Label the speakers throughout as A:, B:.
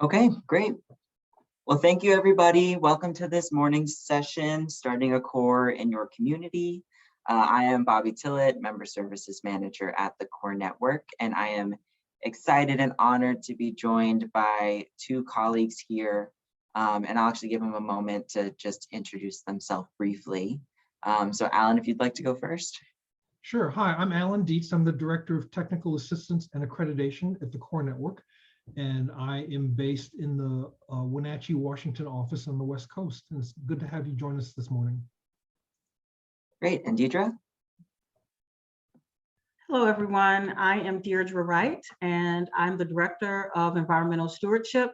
A: Okay, great. Well, thank you, everybody. Welcome to this morning's session, Starting a Core in Your Community. I am Bobby Tillett, Member Services Manager at the Core Network, and I am excited and honored to be joined by two colleagues here. And I'll actually give them a moment to just introduce themselves briefly. So Alan, if you'd like to go first.
B: Sure. Hi, I'm Alan Dietz. I'm the Director of Technical Assistance and Accreditation at the Core Network, and I am based in the Wenatchee, Washington office on the West Coast. And it's good to have you join us this morning.
A: Great. And Deidre?
C: Hello, everyone. I am Deirdre Wright, and I'm the Director of Environmental Stewardship,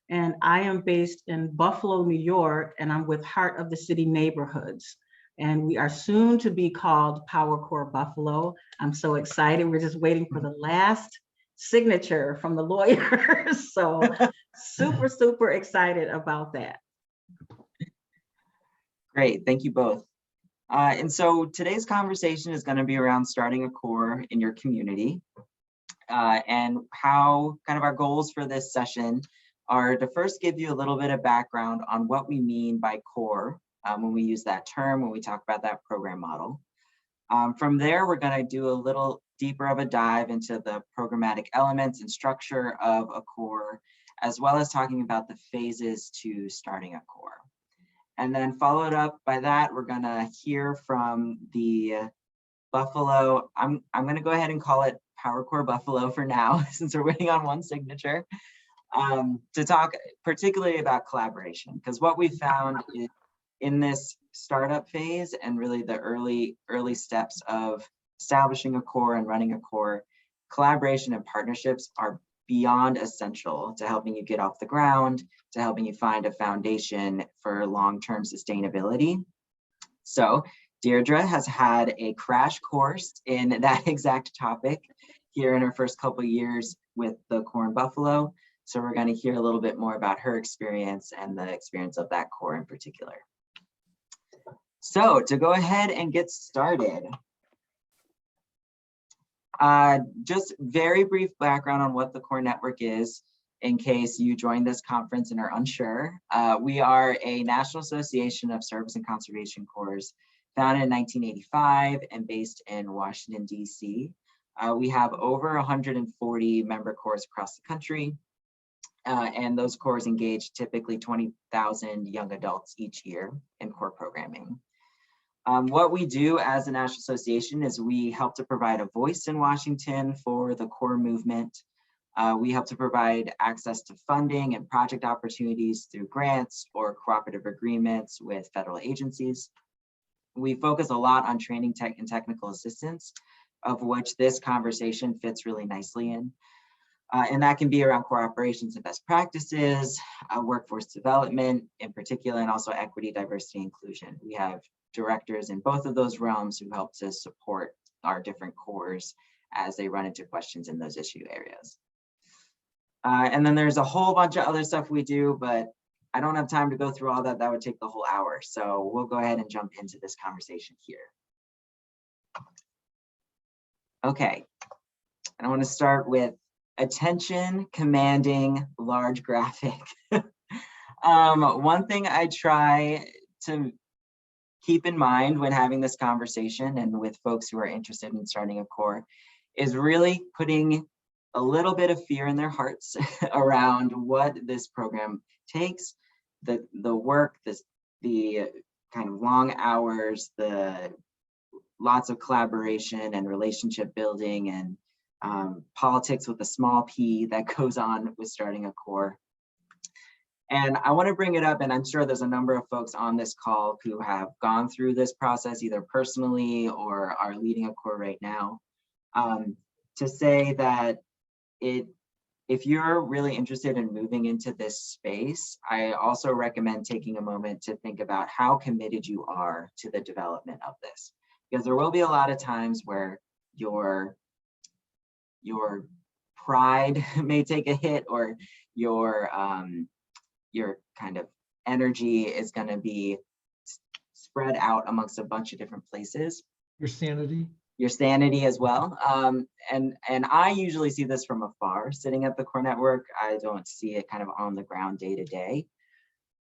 C: and I am based in Buffalo, New York, and I'm with Heart of the City Neighborhoods. And we are soon to be called Power Core Buffalo. I'm so excited. We're just waiting for the last signature from the lawyers. So super, super excited about that.
A: Great. Thank you both. And so today's conversation is going to be around starting a core in your community, and how kind of our goals for this session are to first give you a little bit of background on what we mean by core when we use that term, when we talk about that program model. From there, we're going to do a little deeper of a dive into the programmatic elements and structure of a core, as well as talking about the phases to starting a core. And then followed up by that, we're going to hear from the Buffalo. I'm going to go ahead and call it Power Core Buffalo for now, since we're waiting on one signature, to talk particularly about collaboration, because what we found is in this startup phase and really the early steps of establishing a core and running a core, collaboration and partnerships are beyond essential to helping you get off the ground, to helping you find a foundation for long-term sustainability. So Deirdre has had a crash course in that exact topic here in her first couple of years with the Core in Buffalo. So we're going to hear a little bit more about her experience and the experience of that core in particular. So to go ahead and get started, just very brief background on what the Core Network is, in case you joined this conference and are unsure. We are a National Association of Service and Conservation Corps, founded in 1985 and based in Washington, D.C. We have over 140 member corps across the country, and those corps engage typically 20,000 young adults each year in core programming. What we do as a national association is we help to provide a voice in Washington for the core movement. We help to provide access to funding and project opportunities through grants or cooperative agreements with federal agencies. We focus a lot on training tech and technical assistance, of which this conversation fits really nicely in. And that can be around core operations and best practices, workforce development in particular, and also equity, diversity, inclusion. We have directors in both of those realms who help to support our different cores as they run into questions in those issue areas. And then there's a whole bunch of other stuff we do, but I don't have time to go through all that. That would take the whole hour. So we'll go ahead and jump into this conversation here. Okay, and I want to start with attention commanding large graphic. One thing I try to keep in mind when having this conversation and with folks who are interested in starting a core is really putting a little bit of fear in their hearts around what this program takes, the work, the kind of long hours, the lots of collaboration and relationship building and politics with a small p that goes on with starting a core. And I want to bring it up, and I'm sure there's a number of folks on this call who have gone through this process either personally or are leading a core right now, to say that if you're really interested in moving into this space, I also recommend taking a moment to think about how committed you are to the development of this, because there will be a lot of times where your pride may take a hit, or your kind of energy is going to be spread out amongst a bunch of different places.
B: Your sanity.
A: your sanity as well. And I usually see this from afar, sitting at the core network. I don't see it kind of on the ground day to day.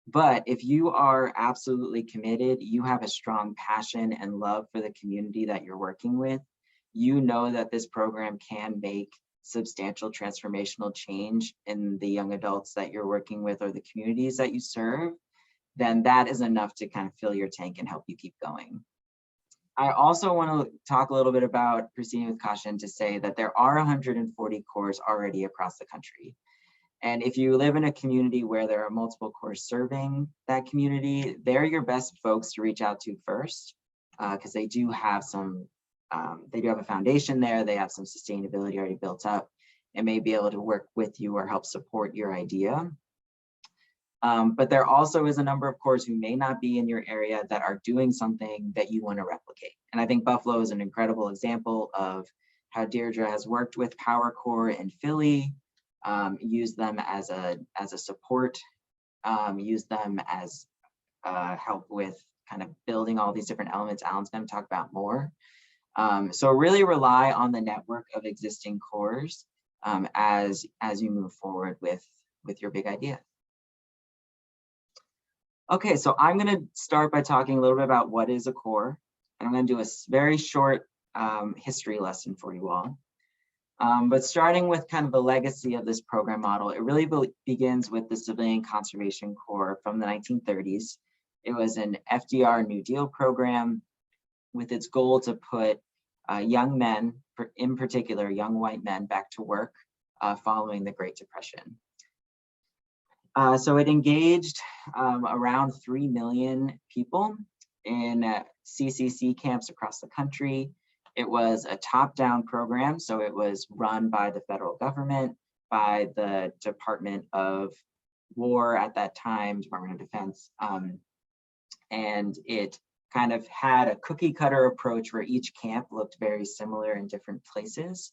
A: But if you are absolutely committed, you have a strong passion and love for the community that you're working with, you know that this program can make substantial transformational change in the young adults that you're working with or the communities that you serve, then that is enough to kind of fill your tank and help you keep going. I also want to talk a little bit about proceeding with caution to say that there are 140 cores already across the country. And if you live in a community where there are multiple cores serving that community, they're your best folks to reach out to first, because they do have a foundation there, they have some sustainability already built up, and may be able to work with you or help support your idea. But there also is a number of cores who may not be in your area that are doing something that you want to replicate. And I think Buffalo is an incredible example of how Deirdre has worked with Power Core in Philly, use them as a support, use them as help with kind of building all these different elements Alan's going to talk about more. So really rely on the network of existing cores as you move forward with your big idea. Okay, so I'm going to start by talking a little bit about what is a core, and I'm going to do a very short history lesson for you all. But starting with kind of the legacy of this program model, it really begins with the Civilian Conservation Corps from the 1930s. It was an FDR New Deal program with its goal to put young men, in particular young white men, back to work following the Great Depression. So it engaged around 3 million people in CCC camps across the country. It was a top-down program, so it was run by the federal government, by the Department of War at that time, Department of Defense, and it kind of had a cookie-cutter approach where each camp looked very similar in different places.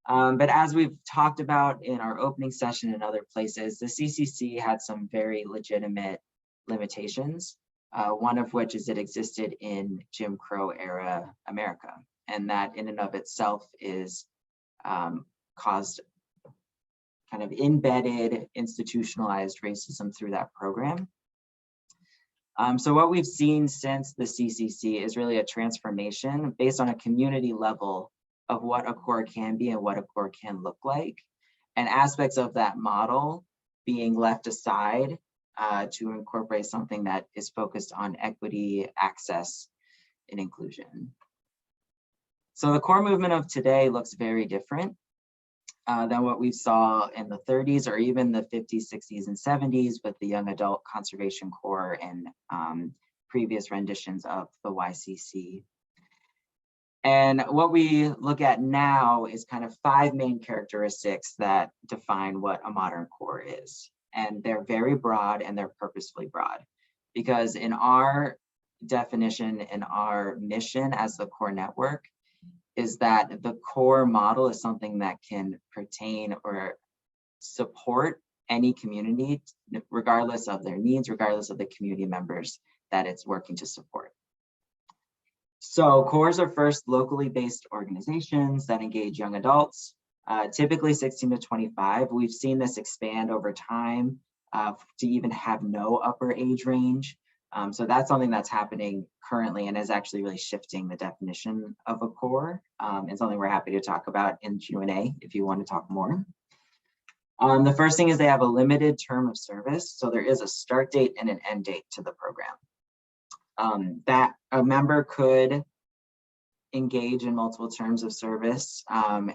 A: But as we've talked about in our opening session and other places, the CCC had some very legitimate limitations, one of which is it existed in Jim Crow era America. And that in and of itself is caused kind of embedded institutionalized racism through that program. So what we've seen since the CCC is really a transformation based on a community level of what a core can be and what a core can look like, and aspects of that model being left aside to incorporate something that is focused on equity, access, and inclusion. So the core movement of today looks very different than what we saw in the 30s or even the 50s, 60s, and 70s with the Young Adult Conservation Corps and previous renditions of the YCC. And what we look at now is kind of 5 main characteristics that define what a modern core is. And they're very broad and they're purposefully broad, because in our definition, in our mission as the core network, is that the core model is something that can pertain or support any community, regardless of their needs, regardless of the community members that it's working to support. So cores are first locally based organizations that engage young adults, typically 16 to 25. We've seen this expand over time to even have no upper age range. So that's something that's happening currently and is actually really shifting the definition of a core, and something we're happy to talk about in Q&A if you want to talk more. The first thing is they have a limited term of service. So there is a start date and an end date to the program. That a member could engage in multiple terms of service and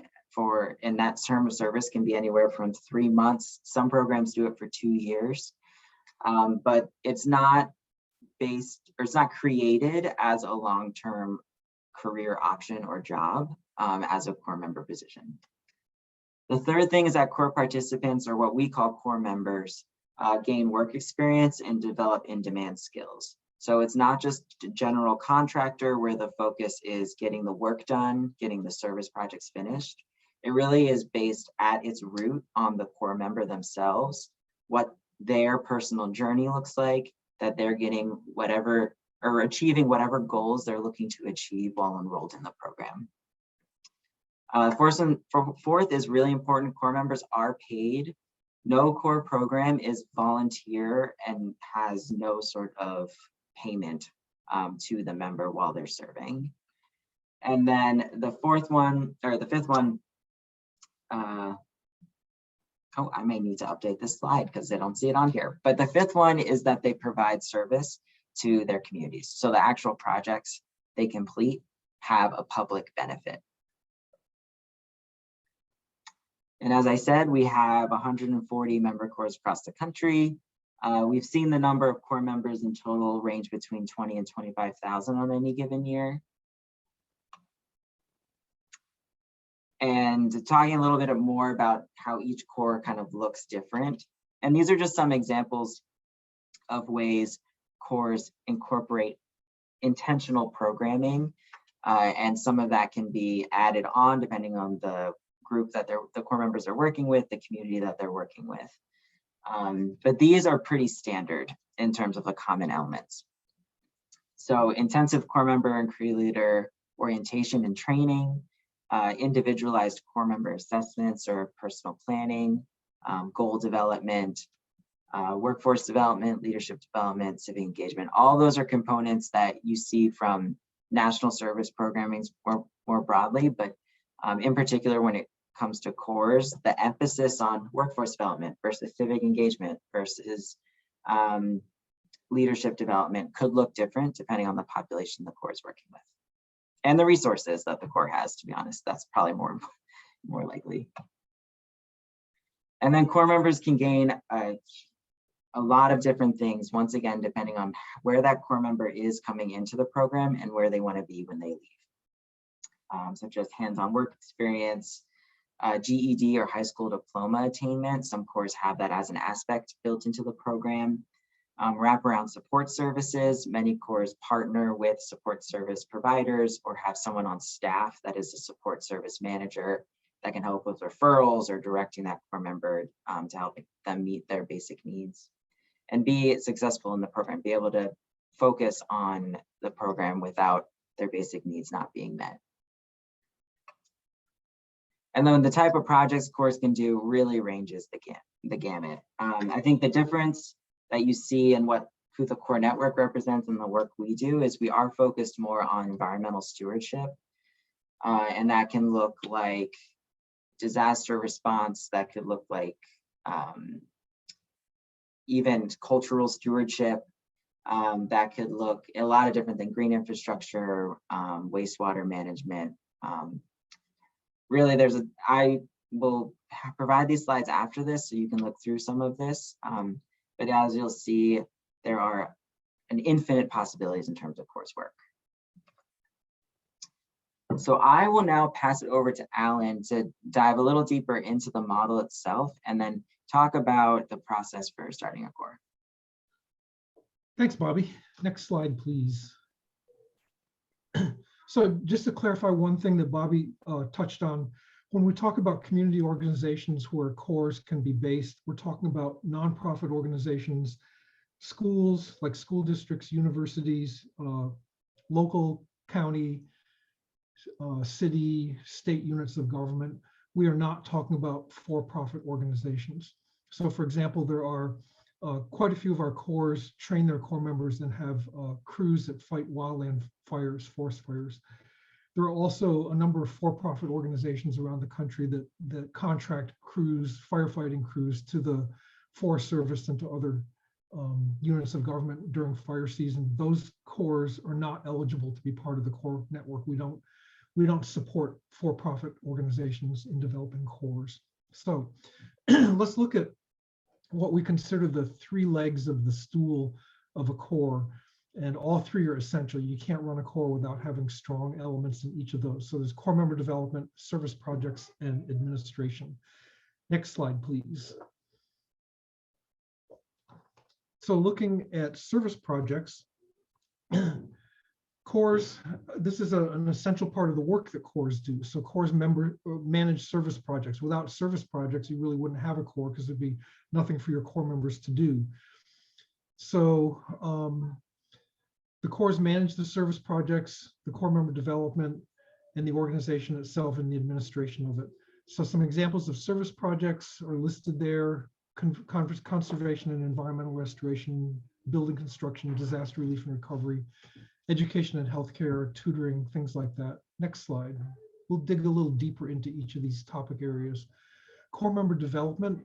A: that term of service can be anywhere from 3 months. Some programs do it for 2 years, but it's not created as a long-term career option or job as a core member position. The third thing is that core participants, or what we call core members, gain work experience and develop in-demand skills. So it's not just a general contractor where the focus is getting the work done, getting the service projects finished. It really is based at its root on the core member themselves, what their personal journey looks like, that they're getting whatever or achieving whatever goals they're looking to achieve while enrolled in the program. Fourth is really important. Corps members are paid. No core program is volunteer and has no sort of payment to the member while they're serving. And then the fifth one, oh, I may need to update this slide because I don't see it on here. But the fifth one is that they provide service to their communities. So the actual projects they complete have a public benefit. And as I said, we have 140 member corps across the country. We've seen the number of corps members in total range between 20 and 25,000 on any given year. And talking a little bit more about how each corps kind of looks different. And these are just some examples of ways corps incorporate intentional programming. And some of that can be added on depending on the group that the corps members are working with, the community that they're working with. But these are pretty standard in terms of the common elements. So intensive corps member and career leader orientation and training, individualized corps member assessments or personal planning, goal development, workforce development, leadership development, civic engagement. All those are components that you see from national service programming more broadly, but in particular when it comes to corps, the emphasis on workforce development versus civic engagement versus leadership development could look different depending on the population the corps is working with. And the resources that the corps has, to be honest, that's probably more likely. And then corps members can gain a lot of different things, once again, depending on where that corps member is coming into the program and where they want to be when they leave. Such as hands-on work experience, GED or high school diploma attainment. Some corps have that as an aspect built into the program. Wraparound support services. Many corps partner with support service providers or have someone on staff that is a support service manager that can help with referrals or directing that corps member to help them meet their basic needs and be successful in the program, be able to focus on the program without their basic needs not being met. And then the type of projects corps can do really ranges the gamut. I think the difference that you see and who the Corps Network represents and the work we do is we are focused more on environmental stewardship. And that can look like disaster response, that could look like even cultural stewardship, that could look a lot of different things, green infrastructure, wastewater management. Really, I will provide these slides after this so you can look through some of this. But as you'll see, there are an infinite possibilities in terms of coursework. So I will now pass it over to Alan to dive a little deeper into the model itself and then talk about the process for starting a corps.
B: Thanks, Bobby. Next slide, please. So just to clarify one thing that Bobby touched on, when we talk about community organizations where corps can be based, we're talking about nonprofit organizations, schools like school districts, universities, local, county, city, state units of government. We are not talking about for-profit organizations. So for example, there are quite a few of our corps train their corps members and have crews that fight wildland fires, forest fires. There are also a number of for-profit organizations around the country that contract crews, firefighting crews to the Forest Service and to other units of government during fire season. Those corps are not eligible to be part of the Corps Network. We don't support for-profit organizations in developing corps. So let's look at what we consider the three legs of the stool of a corps. And all three are essential. You can't run a corps without having strong elements in each of those. So there's corps member development, service projects, and administration. Next slide, please. So looking at service projects, corps, this is an essential part of the work that corps do. So corps manage service projects. Without service projects, you really wouldn't have a corps because there'd be nothing for your corps members to do. So The cores manage the service projects, the core member development, and the organization itself and the administration of it. So some examples of service projects are listed there: conservation and environmental restoration, building construction, disaster relief and recovery, education and healthcare, tutoring, things like that. Next slide. We'll dig a little deeper into each of these topic areas. Core member development.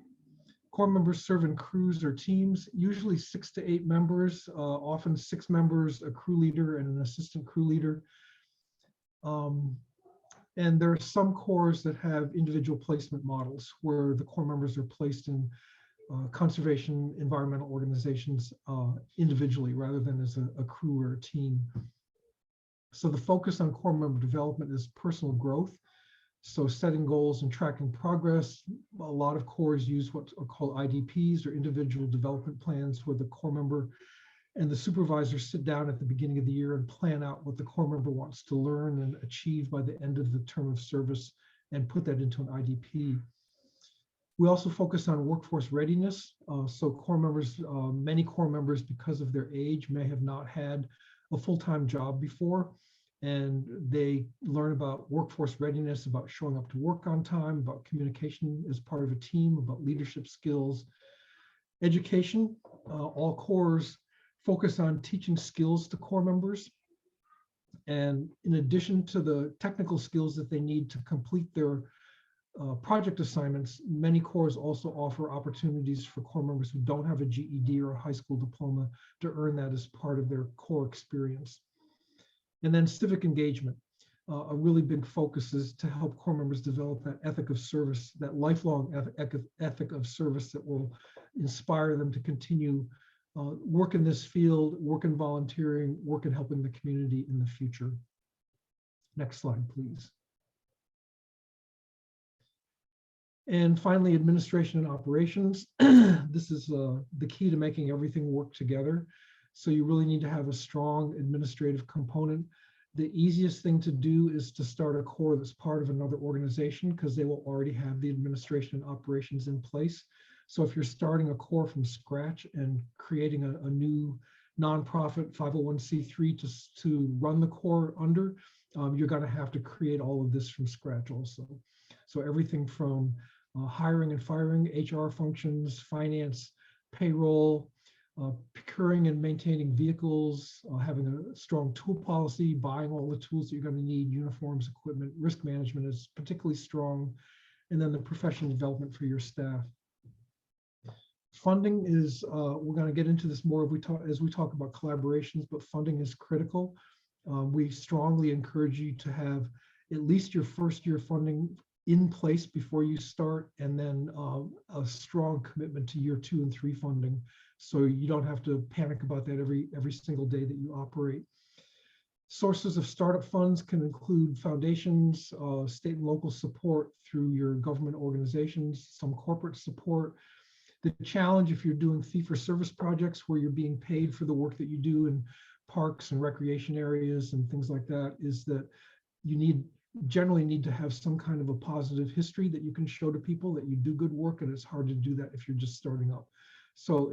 B: Core members serve in crews or teams, usually 6 to 8 members, often 6 members, a crew leader and an assistant crew leader. And there are some cores that have individual placement models where the core members are placed in conservation environmental organizations individually rather than as a crew or a team. So the focus on core member development is personal growth. So setting goals and tracking progress. A lot of cores use what are called IDPs, or individual development plans, where the core member and the supervisor sit down at the beginning of the year and plan out what the core member wants to learn and achieve by the end of the term of service and put that into an IDP. We also focus on workforce readiness. So core members, many core members, because of their age, may have not had a full-time job before, and they learn about workforce readiness, about showing up to work on time, about communication as part of a team, about leadership skills. Education, all cores focus on teaching skills to core members. And in addition to the technical skills that they need to complete their project assignments, many cores also offer opportunities for core members who don't have a GED or a high school diploma to earn that as part of their core experience. And then civic engagement. A really big focus is to help core members develop that ethic of service, that lifelong ethic of service that will inspire them to continue work in this field, work in volunteering, work in helping the community in the future. Next slide, please. And finally, administration and operations. This is the key to making everything work together. So you really need to have a strong administrative component. The easiest thing to do is to start a core that's part of another organization, because they will already have the administration and operations in place. So if you're starting a core from scratch and creating a new nonprofit 501c3 to run the core under, you're going to have to create all of this from scratch also. So everything from hiring and firing, HR functions, finance, payroll, procuring and maintaining vehicles, having a strong tool policy, buying all the tools that you're going to need, uniforms, equipment, risk management is particularly strong, and then the professional development for your staff. Funding is, we're going to get into this more as we talk about collaborations, but funding is critical. We strongly encourage you to have at least your first year funding in place before you start, and then a strong commitment to year 2 and 3 funding, so you don't have to panic about that every single day that you operate. Sources of startup funds can include foundations, state and local support through your government organizations, some corporate support. The challenge, if you're doing fee-for-service projects where you're being paid for the work that you do in parks and recreation areas and things like that, is that you generally need to have some kind of a positive history that you can show to people that you do good work, and it's hard to do that if you're just starting up. So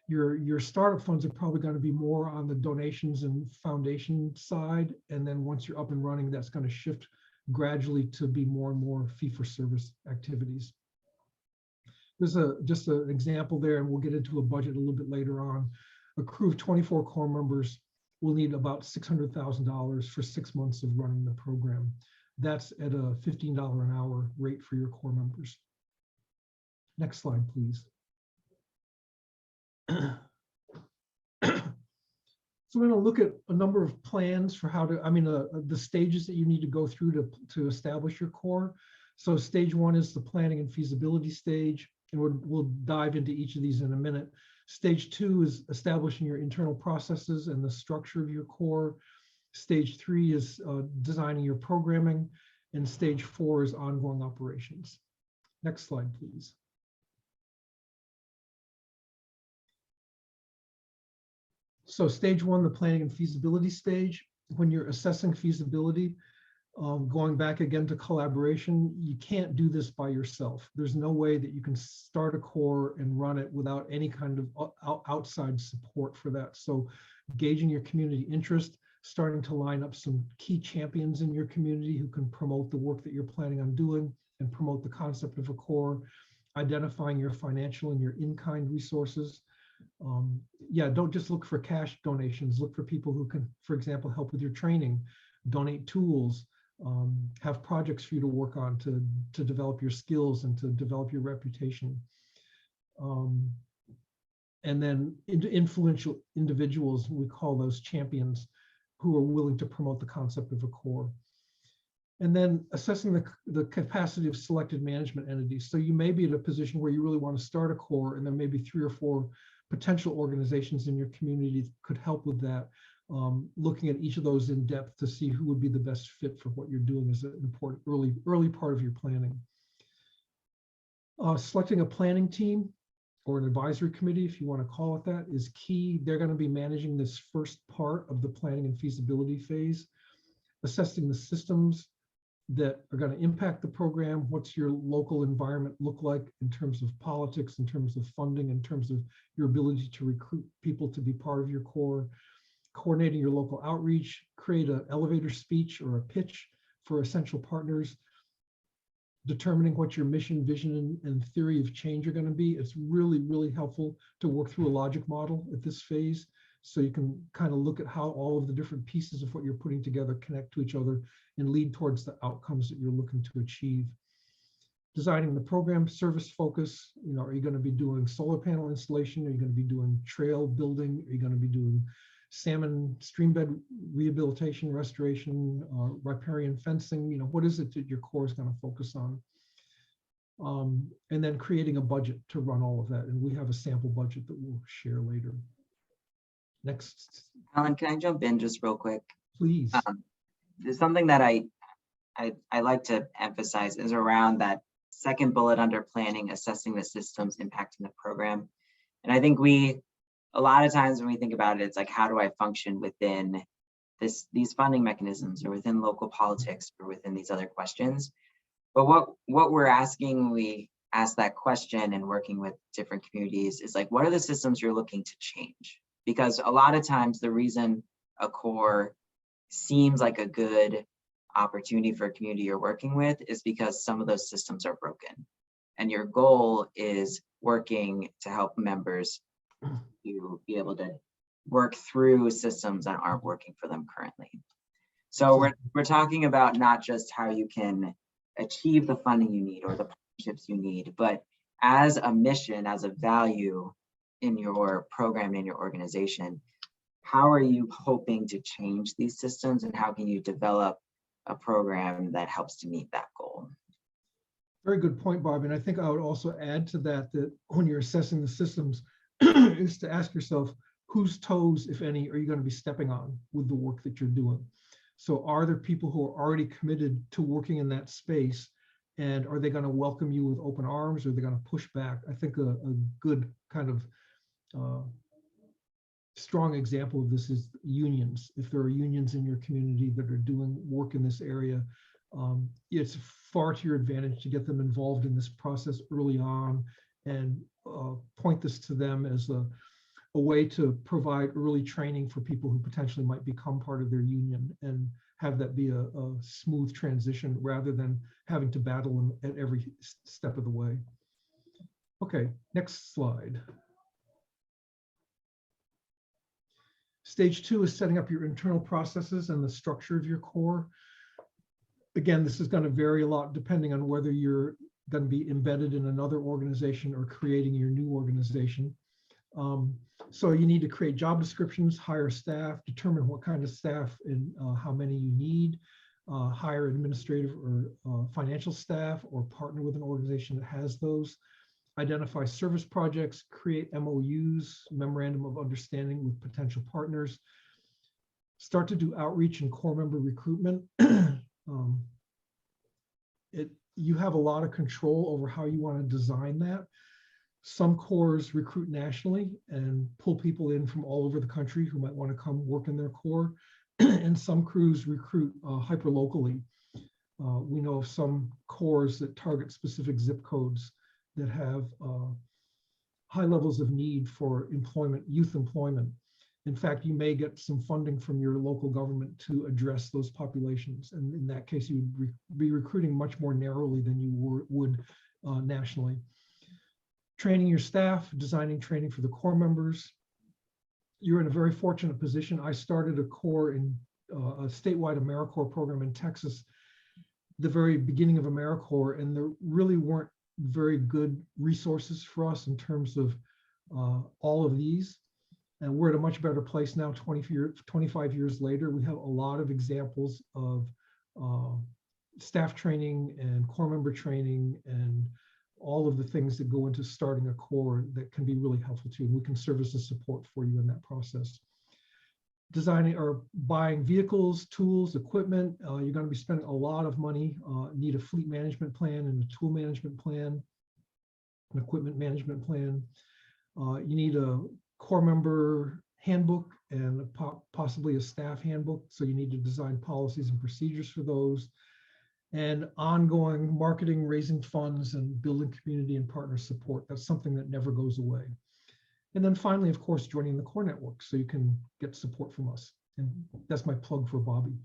B: your startup funds are probably going to be more on the donations and foundation side, and then once you're up and running, that's going to shift gradually to be more and more fee-for-service activities. There's just an example there, and we'll get into a budget a little bit later on. A crew of 24 core members will need about $600,000 for 6 months of running the program. That's at a $15 an hour rate for your core members. Next slide, please. So we're going to look at a number of plans for how to, the stages that you need to go through to establish your core. So stage 1 is the planning and feasibility stage, and we'll dive into each of these in a minute. Stage 2 is establishing your internal processes and the structure of your core. Stage 3 is designing your programming, and stage 4 is ongoing operations. Next slide, please. So stage 1, the planning and feasibility stage. When you're assessing feasibility, going back again to collaboration, you can't do this by yourself. There's no way that you can start a core and run it without any kind of outside support for that. So gauging your community interest, starting to line up some key champions in your community who can promote the work that you're planning on doing and promote the concept of a core, identifying your financial and your in-kind resources. Yeah, don't just look for cash donations, look for people who can, for example, help with your training, donate tools, have projects for you to work on to develop your skills and to develop your reputation. And then influential individuals, we call those champions, who are willing to promote the concept of a core. And then assessing the capacity of selected management entities. So you may be at a position where you really want to start a core, and there may be 3 or 4 potential organizations in your community that could help with that. Looking at each of those in depth to see who would be the best fit for what you're doing is an important early part of your planning. Selecting a planning team or an advisory committee, if you want to call it that, is key. They're going to be managing this first part of the planning and feasibility phase, assessing the systems that are going to impact the program. What's your local environment look like in terms of politics, in terms of funding, in terms of your ability to recruit people to be part of your core, coordinating your local outreach, create an elevator speech or a pitch for essential partners, determining what your mission, vision, and theory of change are going to be. It's really, really helpful to work through a logic model at this phase, so you can kind of look at how all of the different pieces of what you're putting together connect to each other and lead towards the outcomes that you're looking to achieve. Designing the program service focus, are you going to be doing solar panel installation? Are you going to be doing trail building? Are you going to be doing salmon streambed rehabilitation, restoration, riparian fencing? What is it that your core is going to focus on? And then creating a budget to run all of that. And we have a sample budget that we'll share later. Next.
A: Alan, can I jump in just real quick?
B: Please.
A: There's something that I like to emphasize is around that second bullet under planning, assessing the systems impacting the program. And I think a lot of times when we think about it, it's like, how do I function within these funding mechanisms, or within local politics, or within these other questions? But what we're asking when we ask that question and working with different communities is like, what are the systems you're looking to change? Because a lot of times the reason a core seems like a good opportunity for a community you're working with is because some of those systems are broken. And your goal is working to help members to be able to work through systems that aren't working for them currently. So we're talking about not just how you can achieve the funding you need or the partnerships you need, but as a mission, as a value in your program, in your organization, how are you hoping to change these systems, and how can you develop a program that helps to meet that goal?
B: Very good point, Bob. And I think I would also add to that when you're assessing the systems is to ask yourself, whose toes, if any, are you going to be stepping on with the work that you're doing? So are there people who are already committed to working in that space, and are they going to welcome you with open arms, or are they going to push back? I think a good kind of strong example of this is unions. If there are unions in your community that are doing work in this area, it's far to your advantage to get them involved in this process early on, and point this to them as a way to provide early training for people who potentially might become part of their union, and have that be a smooth transition rather than having to battle them at every step of the way. Okay, next slide. Stage 2 is setting up your internal processes and the structure of your core. Again, this is going to vary a lot depending on whether you're going to be embedded in another organization or creating your new organization. So you need to create job descriptions, hire staff, determine what kind of staff and how many you need, hire administrative or financial staff, or partner with an organization that has those. Identify service projects, create MOUs, memorandum of understanding with potential partners. Start to do outreach and core member recruitment. You have a lot of control over how you want to design that. Some cores recruit nationally and pull people in from all over the country who might want to come work in their core. And some crews recruit hyper-locally. We know of some cores that target specific zip codes that have high levels of need for employment, youth employment. In fact, you may get some funding from your local government to address those populations. And in that case, you would be recruiting much more narrowly than you would nationally. Training your staff, designing training for the Corps members. You're in a very fortunate position. I started a Corps in a statewide AmeriCorps program in Texas, the very beginning of AmeriCorps, and there really weren't very good resources for us in terms of all of these. And we're at a much better place now, 25 years later. We have a lot of examples of staff training and Corps member training and all of the things that go into starting a Corps that can be really helpful to you. We can serve as a support for you in that process. Designing or buying vehicles, tools, equipment. You're going to be spending a lot of money. Need a fleet management plan and a tool management plan, an equipment management plan. You need a Corps member handbook and possibly a staff handbook. So you need to design policies and procedures for those. And ongoing marketing, raising funds, and building community and partner support. That's something that never goes away. And then finally, of course, joining the Corps network so you can get support from us. And that's my plug for Bobby.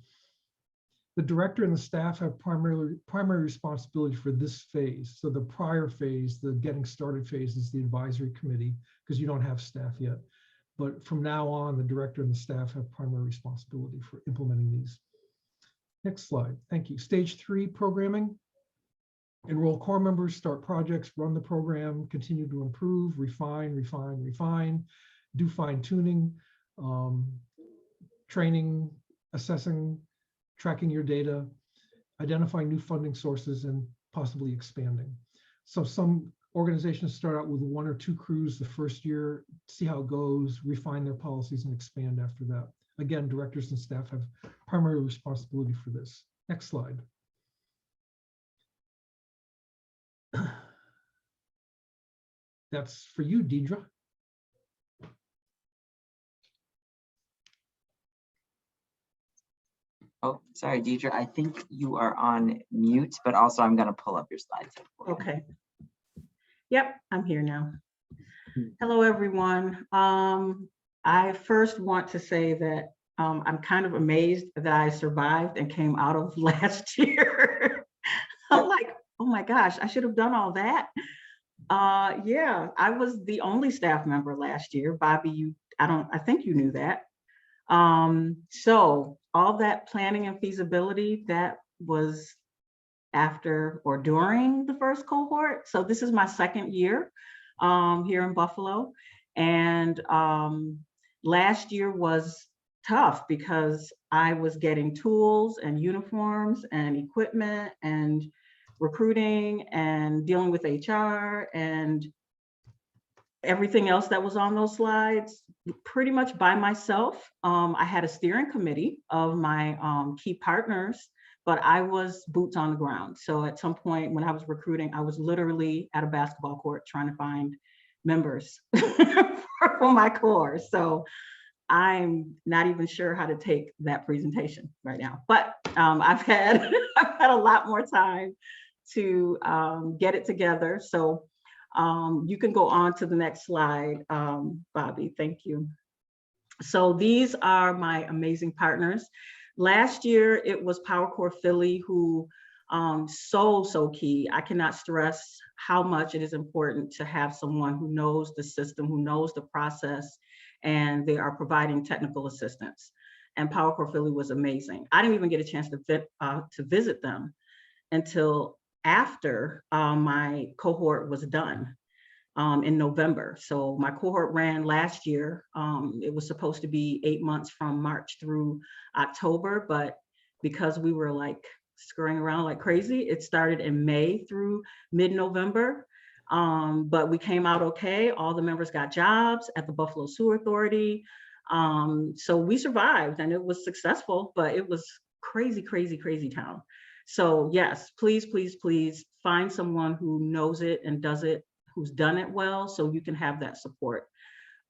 B: The director and the staff have primary responsibility for this phase. So the prior phase, the getting started phase, is the advisory committee because you don't have staff yet. But from now on, the director and the staff have primary responsibility for implementing these. Next slide. Thank you. Stage 3 programming. Enroll Corps members, start projects, run the program, continue to improve, refine, do fine tuning, training, assessing, tracking your data, identifying new funding sources, and possibly expanding. So some organizations start out with 1 or 2 crews the first year, see how it goes, refine their policies, and expand after that. Again, directors and staff have primary responsibility for this. Next slide. That's for you, Deidre.
A: Oh, sorry, Deidre. I think you are on mute, but also I'm going to pull up your slides.
C: Okay. Yep, I'm here now. Hello, everyone. I first want to say that I'm kind of amazed that I survived and came out of last year. I'm like, oh my gosh, I should have done all that. Yeah, I was the only staff member last year. Bobby, I think you knew that. So all that planning and feasibility, that was after or during the first cohort. So this is my second year here in Buffalo. And last year was tough because I was getting tools and uniforms and equipment and recruiting and dealing with HR and everything else that was on those slides pretty much by myself. I had a steering committee of my key partners, but I was boots on the ground. So at some point when I was recruiting, I was literally at a basketball court trying to find members for my Corps. So I'm not even sure how to take that presentation right now, but I've had a lot more time to get it together. So you can go on to the next slide, Bobby, thank you. So these are my amazing partners. Last year, it was PowerCorps Philly who so key. I cannot stress how much it is important to have someone who knows the system, who knows the process, and they are providing technical assistance. And PowerCorps Philly was amazing. I didn't even get a chance to visit them until after my cohort was done in November. So my cohort ran last year. It was supposed to be 8 months from March through October, but because we were like scurrying around like crazy, it started in May through mid-November. But we came out okay. All the members got jobs at the Buffalo Sewer Authority. So we survived and it was successful, but it was crazy, crazy, crazy town. So yes, please, please, please find someone who knows it and does it, who's done it well, so you can have that support.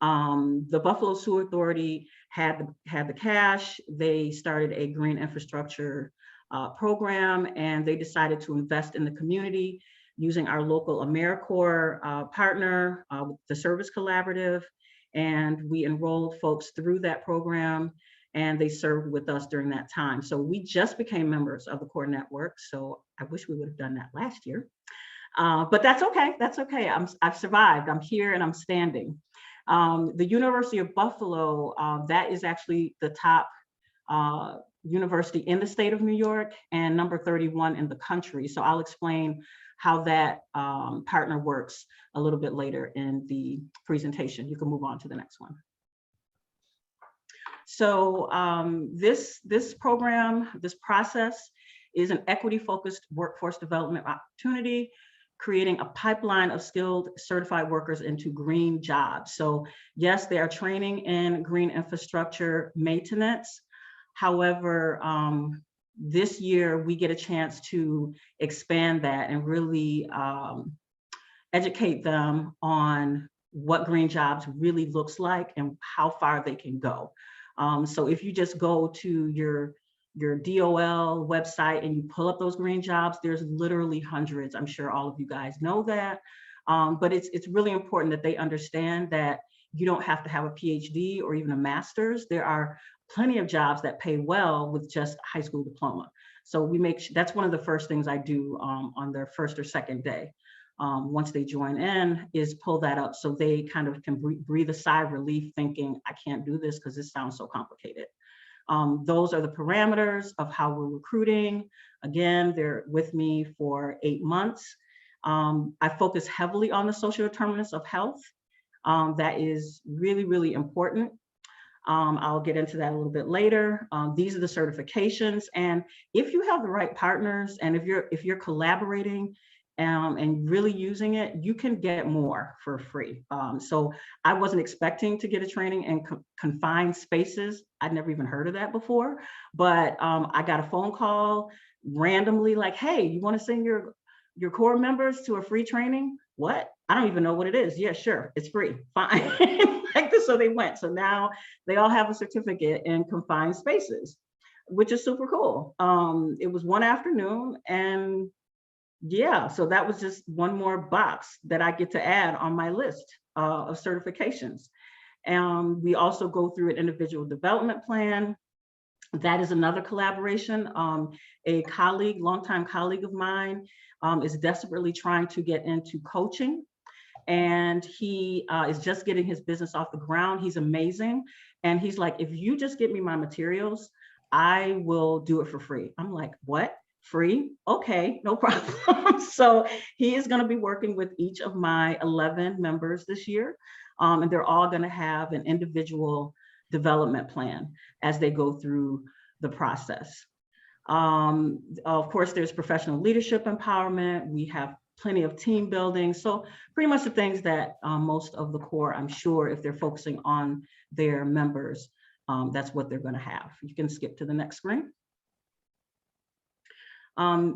C: The Buffalo Sewer Authority had the cash. They started a green infrastructure program, and they decided to invest in the community using our local AmeriCorps partner, the Service Collaborative, and we enrolled folks through that program, and they served with us during that time. So we just became members of the core network. So I wish we would have done that last year. But that's okay. That's okay. I've survived. I'm here and I'm standing. The University of Buffalo, that is actually the top university in the state of New York and number 31 in the country. So I'll explain how that partner works a little bit later in the presentation. You can move on to the next one. So this program, this process is an equity-focused workforce development opportunity, creating a pipeline of skilled certified workers into green jobs. So yes, they are training in green infrastructure maintenance. However, this year we get a chance to expand that and really educate them on what green jobs really looks like and how far they can go. So if you just go to your DOL website and you pull up those green jobs, there's literally hundreds. I'm sure all of you guys know that. But it's really important that they understand that you don't have to have a PhD or even a master's. There are plenty of jobs that pay well with just a high school diploma. So that's one of the first things I do on their first or second day. Once they join in, is pull that up so they kind of can breathe a sigh of relief thinking, I can't do this because this sounds so complicated. Those are the parameters of how we're recruiting. Again, they're with me for 8 months. I focus heavily on the social determinants of health. That is really, really important. I'll get into that a little bit later. These are the certifications. And if you have the right partners and if you're collaborating and really using it, you can get more for free. So I wasn't expecting to get a training in confined spaces. I'd never even heard of that before, but I got a phone call randomly like, hey, you want to send your core members to a free training? What? I don't even know what it is. Yeah, sure, it's free, fine. Like this, so they went. So now they all have a certificate in confined spaces, which is super cool. It was one afternoon and yeah, so that was just one more box that I get to add on my list of certifications. We also go through an individual development plan. That is another collaboration. A colleague, longtime colleague of mine, is desperately trying to get into coaching. And he is just getting his business off the ground. He's amazing. And he's like, if you just get me my materials, I will do it for free. I'm like, what? Free? Okay, no problem. So he is going to be working with each of my 11 members this year. And they're all going to have an individual development plan as they go through the process. Of course, there's professional leadership empowerment. We have plenty of team building. So pretty much the things that most of the core, I'm sure, if they're focusing on their members, that's what they're going to have. You can skip to the next screen.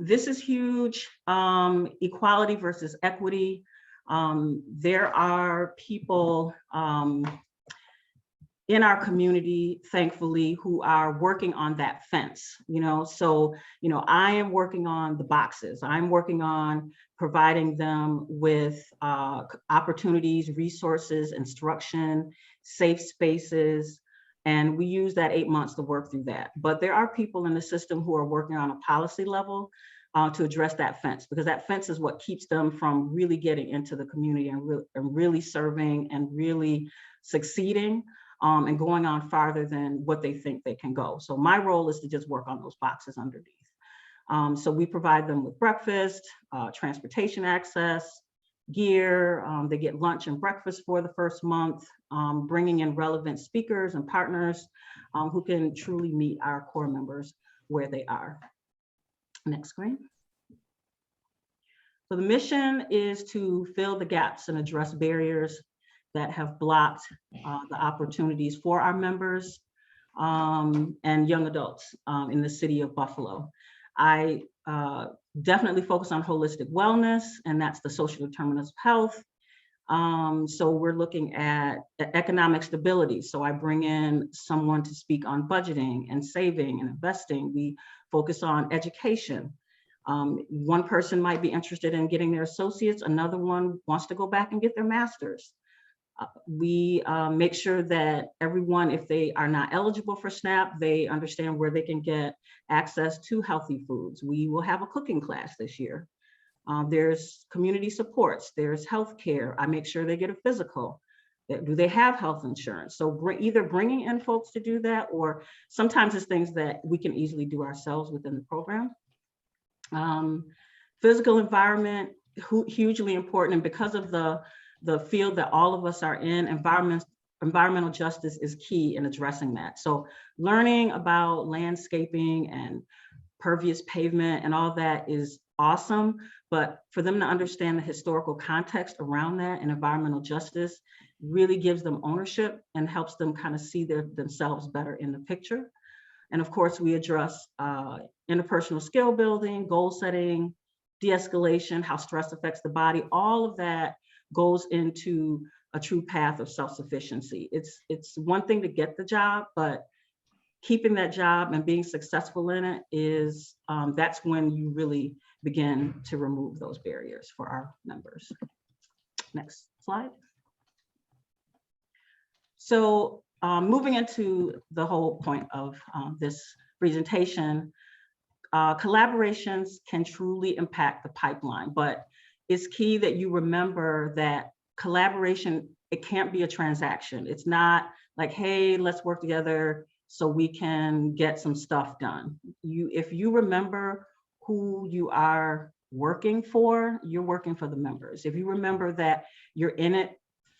C: This is huge, equality versus equity. There are people in our community, thankfully, who are working on that fence, so, I am working on the boxes. I'm working on providing them with opportunities, resources, instruction, safe spaces. And we use that 8 months to work through that. But there are people in the system who are working on a policy level to address that fence, because that fence is what keeps them from really getting into the community and really serving and really succeeding and going on farther than what they think they can go. So my role is to just work on those boxes underneath. So we provide them with breakfast, transportation access, gear. They get lunch and breakfast for the first month, bringing in relevant speakers and partners who can truly meet our core members where they are. Next screen. So the mission is to fill the gaps and address barriers that have blocked the opportunities for our members and young adults in the city of Buffalo. I definitely focus on holistic wellness, and that's the social determinants of health. So we're looking at economic stability. So I bring in someone to speak on budgeting and saving and investing. We focus on education. One person might be interested in getting their associates. Another one wants to go back and get their master's. We make sure that everyone, if they are not eligible for SNAP, they understand where they can get access to healthy foods. We will have a cooking class this year. There's community supports, there's healthcare. I make sure they get a physical. Do they have health insurance? So either bringing in folks to do that, or sometimes it's things that we can easily do ourselves within the program. Physical environment, hugely important. And because of the field that all of us are in, environmental justice is key in addressing that. So learning about landscaping and pervious pavement and all that is awesome, but for them to understand the historical context around that and environmental justice really gives them ownership and helps them kind of see themselves better in the picture. And of course, we address interpersonal skill building, goal setting, de-escalation, how stress affects the body. All of that goes into a true path of self-sufficiency. It's one thing to get the job, but keeping that job and being successful in it is, that's when you really begin to remove those barriers for our members. Next slide. So moving into the whole point of this presentation, collaborations can truly impact the pipeline, but it's key that you remember that collaboration, it can't be a transaction. It's not like, hey, let's work together so we can get some stuff done. If you remember who you are working for, you're working for the members. If you remember that you're in it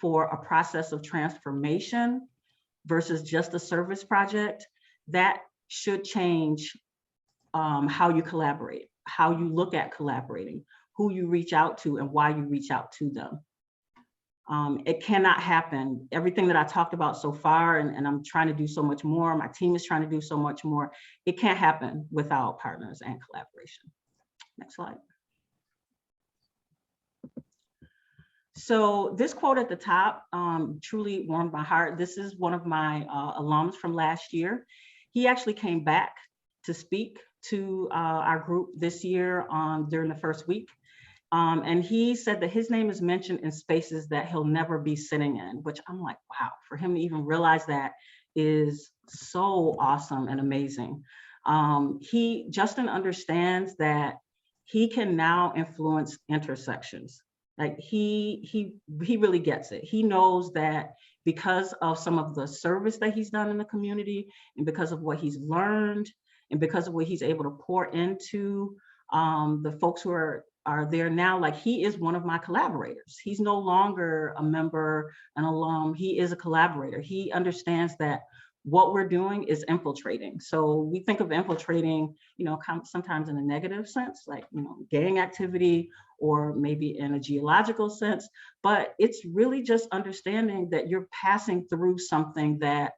C: for a process of transformation versus just a service project, that should change how you collaborate, how you look at collaborating, who you reach out to and why you reach out to them. It cannot happen. Everything that I talked about so far, and I'm trying to do so much more, my team is trying to do so much more, it can't happen without partners and collaboration. Next slide. So this quote at the top truly warmed my heart. This is one of my alums from last year. He actually came back to speak to our group this year during the first week. And he said that his name is mentioned in spaces that he'll never be sitting in, which I'm like, wow, for him to even realize that is so awesome and amazing. Justin understands that he can now influence intersections. Like he really gets it. He knows that because of some of the service that he's done in the community and because of what he's learned and because of what he's able to pour into the folks who are there now, like he is one of my collaborators. He's no longer a member, an alum, he is a collaborator. He understands that what we're doing is infiltrating. So we think of infiltrating, sometimes in a negative sense, like, gang activity, or maybe in a geological sense, but it's really just understanding that you're passing through something that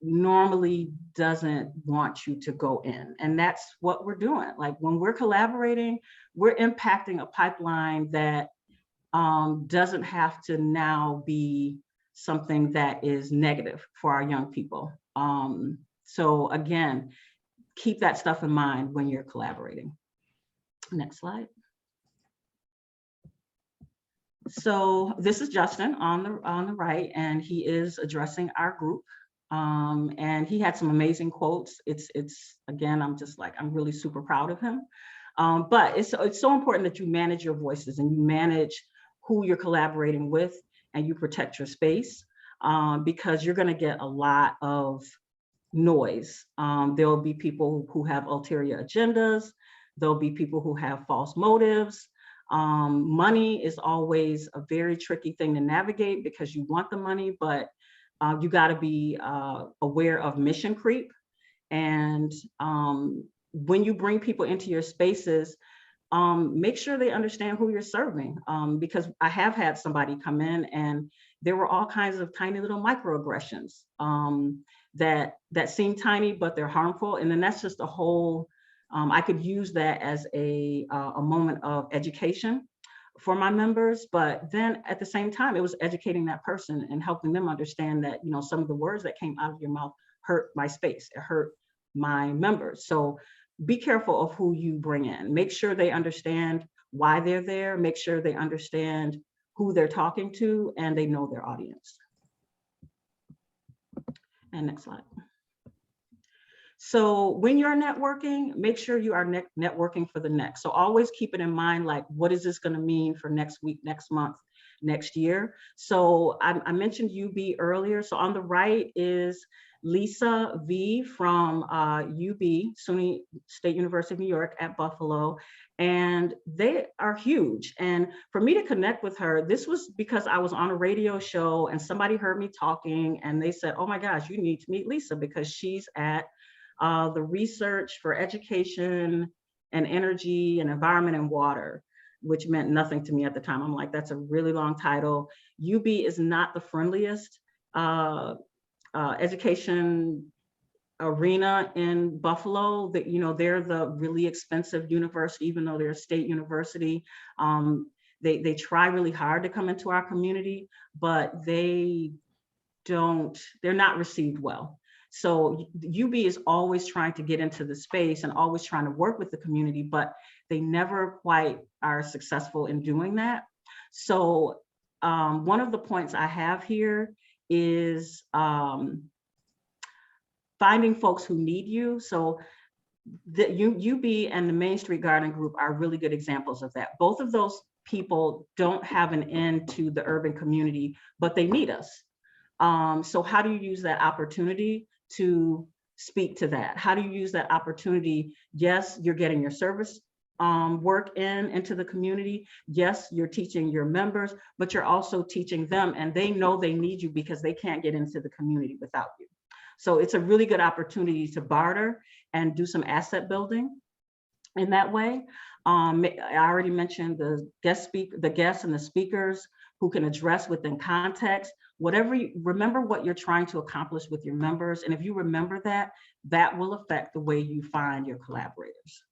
C: normally doesn't want you to go in. And that's what we're doing. Like when we're collaborating, we're impacting a pipeline that doesn't have to now be something that is negative for our young people. So again, keep that stuff in mind when you're collaborating. Next slide. So this is Justin on the right, and he is addressing our group. And he had some amazing quotes. It's again, I'm really super proud of him. But it's so important that you manage your voices and you manage who you're collaborating with and you protect your space, because you're going to get a lot of noise. There'll be people who have ulterior agendas. There'll be people who have false motives. Money is always a very tricky thing to navigate because you want the money, but you got to be aware of mission creep. And when you bring people into your spaces, make sure they understand who you're serving. Because I have had somebody come in and there were all kinds of tiny little microaggressions that seem tiny, but they're harmful. And then that's just a whole, I could use that as a moment of education for my members, but then at the same time, it was educating that person and helping them understand that, some of the words that came out of your mouth hurt my space, it hurt my members. So be careful of who you bring in. Make sure they understand why they're there. Make sure they understand who they're talking to, and they know their audience. And next slide. So when you're networking, make sure you are networking for the next. So always keep it in mind, like, what is this going to mean for next week, next month, next year? So I mentioned UB earlier. So on the right is Lisa V from UB, SUNY State University of New York at Buffalo. And they are huge. And for me to connect with her, this was because I was on a radio show and somebody heard me talking and they said, oh my gosh, you need to meet Lisa because she's at the Research for Education and Energy and Environment and Water, which meant nothing to me at the time. I'm like, that's a really long title. UB is not the friendliest education arena in Buffalo. That, you know, they're the really expensive university, even though they're a state university. They try really hard to come into our community, but they're not received well. So UB is always trying to get into the space and always trying to work with the community, but they never quite are successful in doing that. So one of the points I have here is finding folks who need you. So the UB and the Main Street Garden Group are really good examples of that. Both of those people don't have an end to the urban community, but they need us. So how do you use that opportunity to speak to that? How do you use that opportunity? Yes, you're getting your service work into the community. Yes, you're teaching your members, but you're also teaching them, and they know they need you because they can't get into the community without you. So it's a really good opportunity to barter and do some asset building in that way. I already mentioned the guests and the speakers who can address within context. Remember what you're trying to accomplish with your members. And if you remember that, that will affect the way you find your collaborators.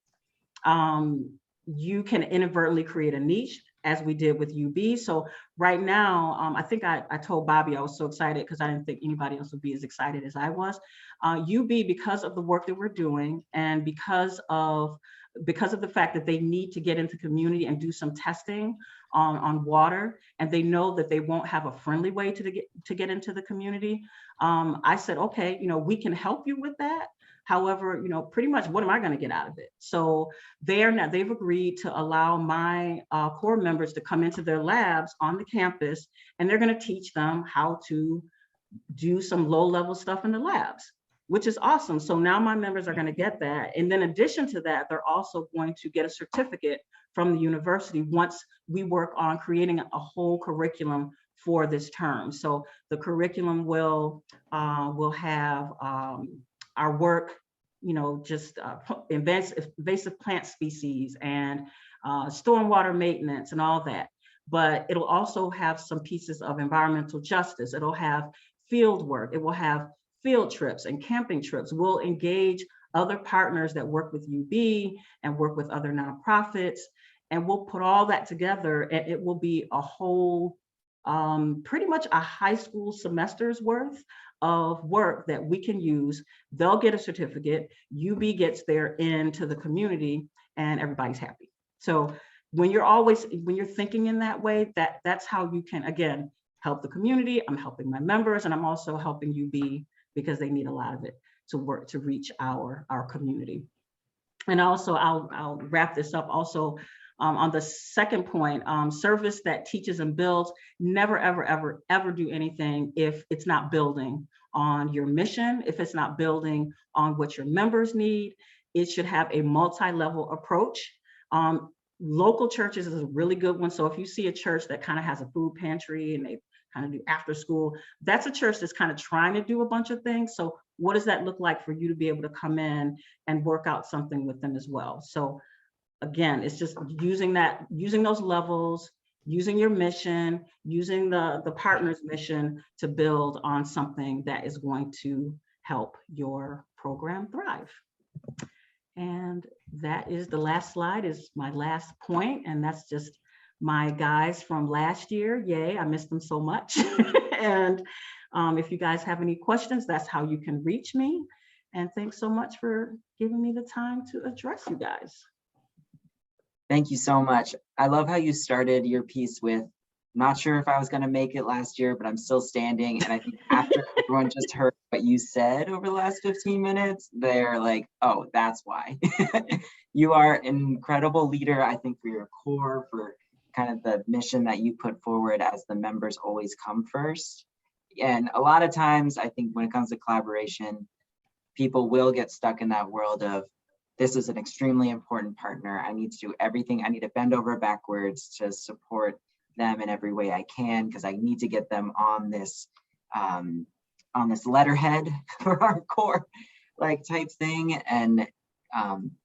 C: You can inadvertently create a niche, as we did with UB. So right now, I think I told Bobby I was so excited because I didn't think anybody else would be as excited as I was. UB, because of the work that we're doing and because of the fact that they need to get into community and do some testing on water, and they know that they won't have a friendly way to get into the community. I said, okay, we can help you with that. However, pretty much what am I going to get out of it? So they've agreed to allow my core members to come into their labs on the campus, and they're going to teach them how to do some low-level stuff in the labs, which is awesome. So now my members are going to get that. And then in addition to that, they're also going to get a certificate from the university once we work on creating a whole curriculum for this term. So the curriculum will have our work, just invasive plant species and stormwater maintenance and all that. But it'll also have some pieces of environmental justice. It'll have field work. It will have field trips and camping trips. We'll engage other partners that work with UB and work with other nonprofits, and we'll put all that together, and it will be a whole, pretty much a high school semester's worth of work that we can use. They'll get a certificate, UB gets their into the community, and everybody's happy. So when you're thinking in that way, that's how you can, again, help the community. I'm helping my members, and I'm also helping UB because they need a lot of it to work to reach our community. And also, I'll wrap this up also. On the second point, service that teaches and builds, never, ever, ever, ever do anything if it's not building on your mission, if it's not building on what your members need. It should have a multi-level approach. Local churches is a really good one. So if you see a church that kind of has a food pantry and they kind of do after school, that's a church that's kind of trying to do a bunch of things. So what does that look like for you to be able to come in and work out something with them as well? So again, it's just using those levels, using your mission, using the partner's mission to build on something that is going to help your program thrive. And that is the last slide, is my last point. And that's just my guys from last year. Yay, I missed them so much. And if you guys have any questions, that's how you can reach me. And thanks so much for giving me the time to address you guys.
A: Thank you so much. I love how you started your piece with not sure if I was going to make it last year, but I'm still standing. And I think after everyone just heard what you said over the last 15 minutes, they're like, oh, that's why. You are an incredible leader, I think, for your core, for kind of the mission that you put forward as the members always come first. And a lot of times, I think when it comes to collaboration, people will get stuck in that world of, this is an extremely important partner. I need to do everything. I need to bend over backwards to support them in every way I can, because I need to get them on this letterhead for our core, like, type thing. And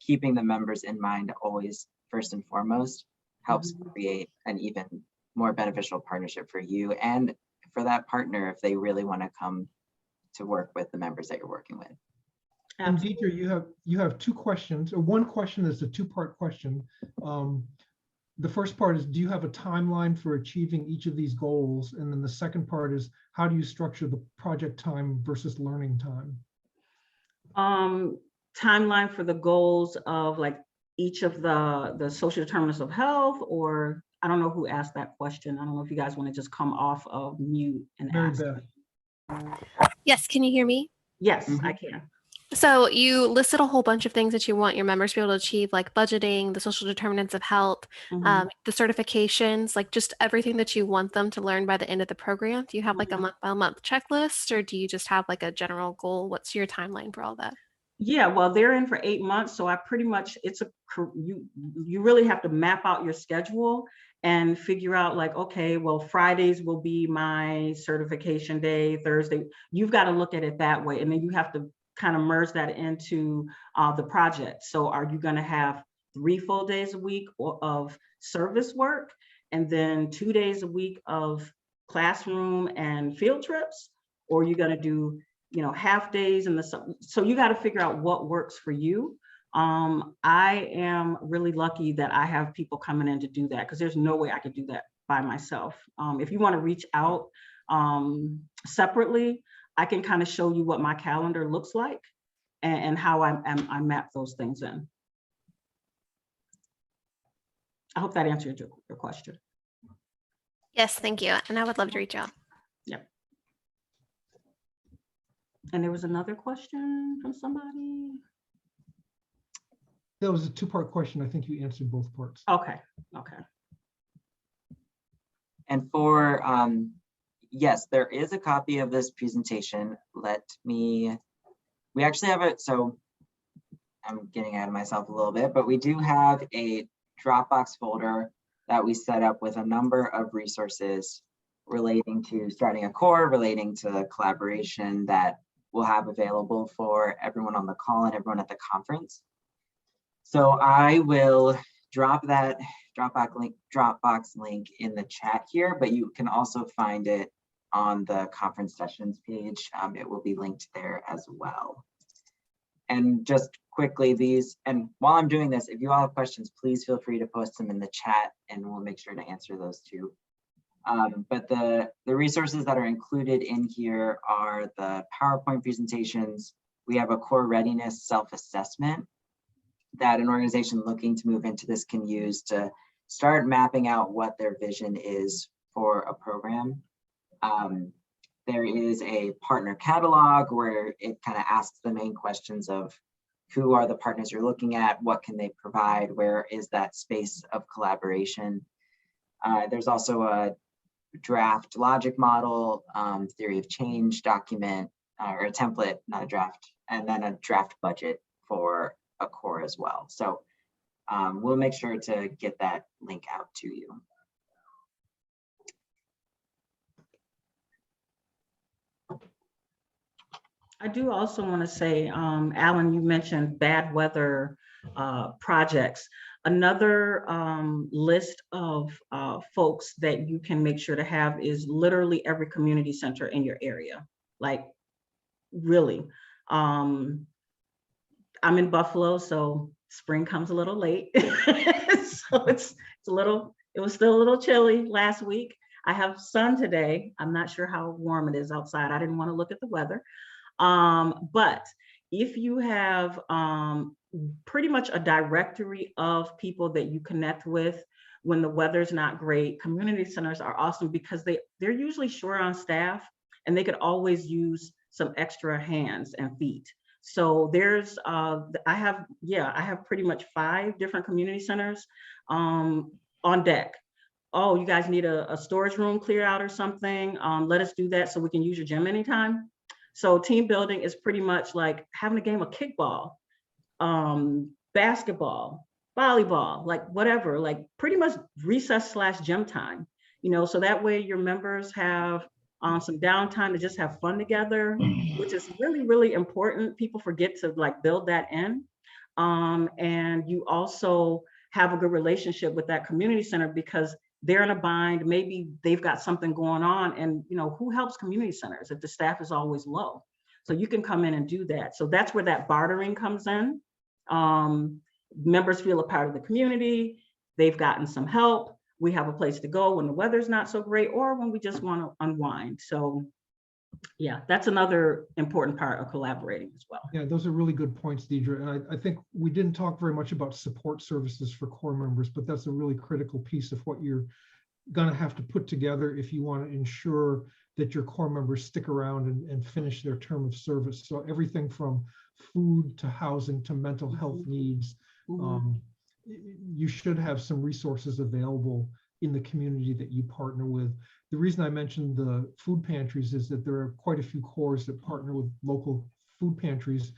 A: keeping the members in mind always first and foremost helps create an even more beneficial partnership for you and for that partner if they really want to come to work with the members that you're working with.
B: And Deidre, you have two questions, or one question that's a two-part question. The first part is, do you have a timeline for achieving each of these goals? And then the second part is, how do you structure the project time versus learning time?
C: Timeline for the goals of like each of the social determinants of health, or I don't know who asked that question. I don't know if you guys want to just come off of mute and
B: Mary
C: ask.
B: Beth.
D: Yes, can you hear me?
C: Yes,
A: Mhm.
C: I can.
D: So you listed a whole bunch of things that you want your members to be able to achieve, like budgeting, the social determinants of health,
C: Mhm.
D: the certifications, like just everything that you want them to learn by the end of the program. Do you have like a month-by-month checklist, or do you just have like a general goal? What's your timeline for all that?
C: Yeah, well, they're in for 8 months, so I pretty much, you really have to map out your schedule and figure out like, okay, well, Fridays will be my certification day, Thursday. You've got to look at it that way, and then you have to kind of merge that into the project. So are you going to have 3 full days a week of service work, and then 2 days a week of classroom and field trips, or are you going to do half days in the summer? So you got to figure out what works for you. I am really lucky that I have people coming in to do that, because there's no way I could do that by myself. If you want to reach out separately, I can kind of show you what my calendar looks like and how I map those things in. I hope that answered your question.
D: Yes, thank you. And I would love to reach out.
C: Yep. And there was another question from somebody.
B: That was a two-part question. I think you answered both parts.
C: Okay.
A: And for, yes, there is a copy of this presentation. We actually have it, so I'm getting out of myself a little bit, but we do have a Dropbox folder that we set up with a number of resources relating to starting a core, relating to collaboration, that we'll have available for everyone on the call and everyone at the conference. So I will drop that Dropbox link in the chat here, but you can also find it on the conference sessions page. It will be linked there as well. And just quickly, and while I'm doing this, if you all have questions, please feel free to post them in the chat and we'll make sure to answer those too. But the resources that are included in here are the PowerPoint presentations. We have a core readiness self-assessment that an organization looking to move into this can use to start mapping out what their vision is for a program. There is a partner catalog where it kind of asks the main questions of who are the partners you're looking at, what can they provide, where is that space of collaboration. There's also a draft logic model, theory of change document, or a template, not a draft, and then a draft budget for a core as well. So we'll make sure to get that link out to you.
C: I do also want to say, Alan, you mentioned bad weather projects. Another list of folks that you can make sure to have is literally every community center in your area. Like, really. I'm in Buffalo, so spring comes a little late. So it was still a little chilly last week. I have sun today. I'm not sure how warm it is outside. I didn't want to look at the weather. But if you have pretty much a directory of people that you connect with when the weather's not great, community centers are awesome because they're usually short on staff and they could always use some extra hands and feet. So there's, I have pretty much 5 different community centers on deck. Oh, you guys need a storage room clear out or something? Let us do that so we can use your gym anytime. So team building is pretty much like having a game of kickball, basketball, volleyball, like whatever, like pretty much recess / gym time, so that way your members have some downtime to just have fun together, which is really, really important. People forget to like build that in. And you also have a good relationship with that community center because they're in a bind. Maybe they've got something going on, and who helps community centers if the staff is always low? So you can come in and do that. So that's where that bartering comes in. Members feel a part of the community. They've gotten some help. We have a place to go when the weather's not so great or when we just want to unwind. So yeah, that's another important part of collaborating as well.
B: Yeah, those are really good points, Deidre. And I think we didn't talk very much about support services for core members, but that's a really critical piece of what you're going to have to put together if you want to ensure that your core members stick around and finish their term of service. So everything from food to housing to mental health needs, you should have some resources available in the community that you partner with. The reason I mentioned the food pantries is that there are quite a few cores that partner with local food pantries,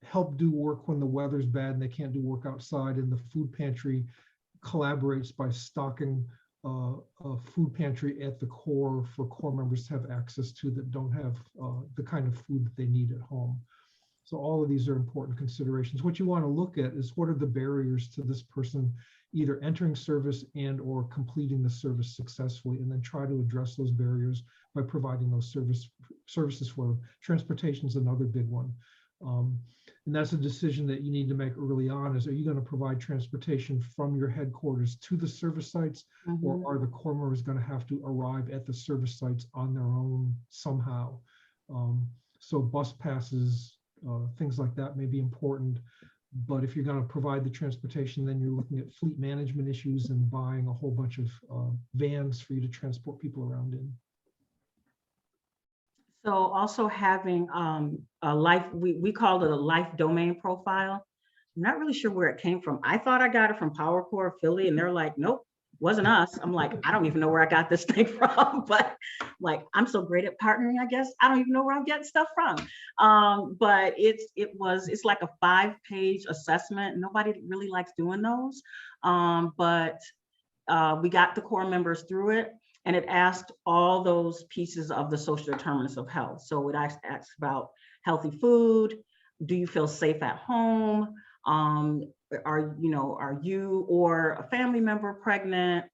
B: help do work when the weather's bad and they can't do work outside, and the food pantry collaborates by stocking a food pantry at the core for core members to have access to that don't have the kind of food that they need at home. So all of these are important considerations. What you want to look at is what are the barriers to this person either entering service and or completing the service successfully, and then try to address those barriers by providing those services for them. Transportation is another big one. And that's a decision that you need to make early on is, are you going to provide transportation from your headquarters to the service sites, or are the core members going to have to arrive at the service sites on their own somehow? So bus passes, things like that may be important. But if you're going to provide the transportation, then you're looking at fleet management issues and buying a whole bunch of vans for you to transport people around in.
C: So also having a life, we called it a life domain profile. I'm not really sure where it came from. I thought I got it from PowerCore Philly, and they're like, nope, wasn't us. I'm like, I don't even know where I got this thing from, but like, I'm so great at partnering, I guess. I don't even know where I'm getting stuff from. But it's like a 5-page assessment. Nobody really likes doing those. But we got the core members through it, and it asked all those pieces of the social determinants of health. So it asked about healthy food. Do you feel safe at home? Are you or a family member pregnant?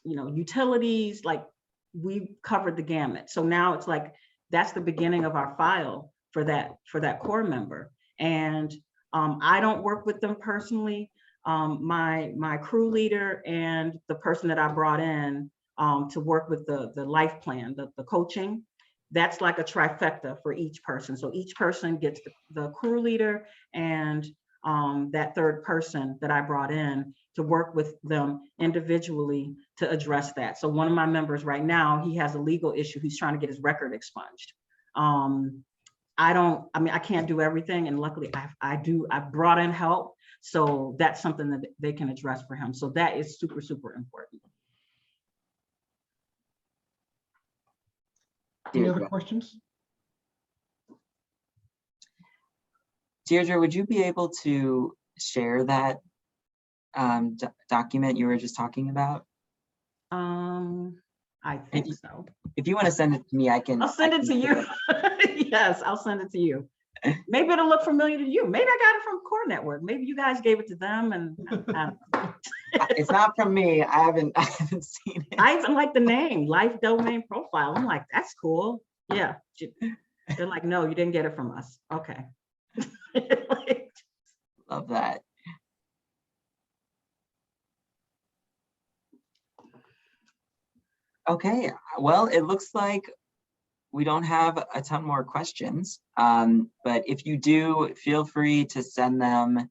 C: Utilities, like we covered the gamut. So now it's like, that's the beginning of our file for that core member. And I don't work with them personally. My crew leader and the person that I brought in to work with the life plan, the coaching, that's like a trifecta for each person. So each person gets the crew leader and that third person that I brought in to work with them individually to address that. So one of my members right now, he has a legal issue. He's trying to get his record expunged. I can't do everything. And luckily I brought in help. So that's something that they can address for him. So that is super, super important.
B: Any other questions?
A: Deirdre, would you be able to share that document you were just talking about?
C: I think so.
A: If you want to send it to me, I can.
C: I'll send it to you. Yes, I'll send it to you. Maybe it'll look familiar to you. Maybe I got it from Core Network. Maybe you guys gave it to them, and
A: it's not from me. I haven't seen it.
C: I even like the name, Life Domain Profile. I'm like, that's cool. Yeah. They're like, no, you didn't get it from us. Okay.
A: Love that. Okay, well, it looks like we don't have a ton more questions, but if you do, feel free to send them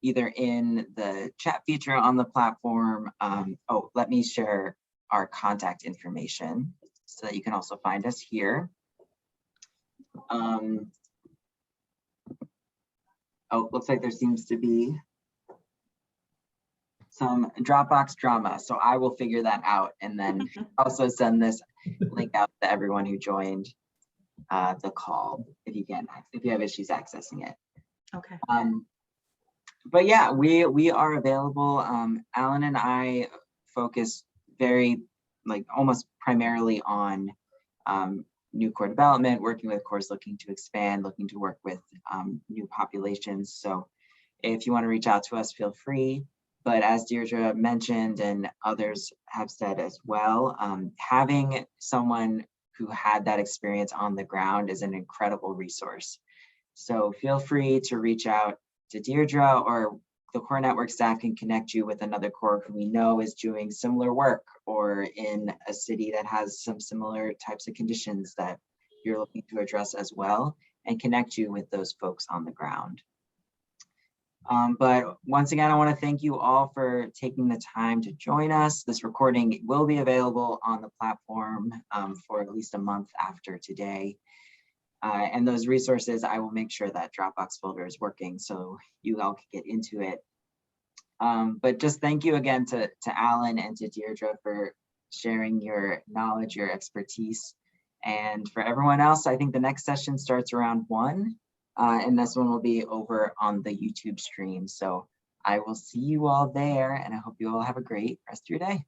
A: either in the chat feature on the platform. Oh, let me share our contact information so that you can also find us here. Oh, looks like there seems to be some Dropbox drama, so I will figure that out and then also send this link out to everyone who joined the call if you have issues accessing it.
C: Okay.
A: But yeah, we are available. Alan and I focus very, like, almost primarily on new core development, working with cores looking to expand, looking to work with new populations. So if you want to reach out to us, feel free. But as Deirdre mentioned and others have said as well, having someone who had that experience on the ground is an incredible resource. So feel free to reach out to Deirdre, or the core network staff can connect you with another core who we know is doing similar work, or in a city that has some similar types of conditions that you're looking to address as well, and connect you with those folks on the ground. But once again, I want to thank you all for taking the time to join us. This recording will be available on the platform for at least a month after today. And those resources, I will make sure that Dropbox folder is working so you all can get into it. But just thank you again to Alan and to Deirdre for sharing your knowledge, your expertise. And for everyone else, I think the next session starts around 1. And this one will be over on the YouTube stream. So I will see you all there, and I hope you all have a great rest of your day.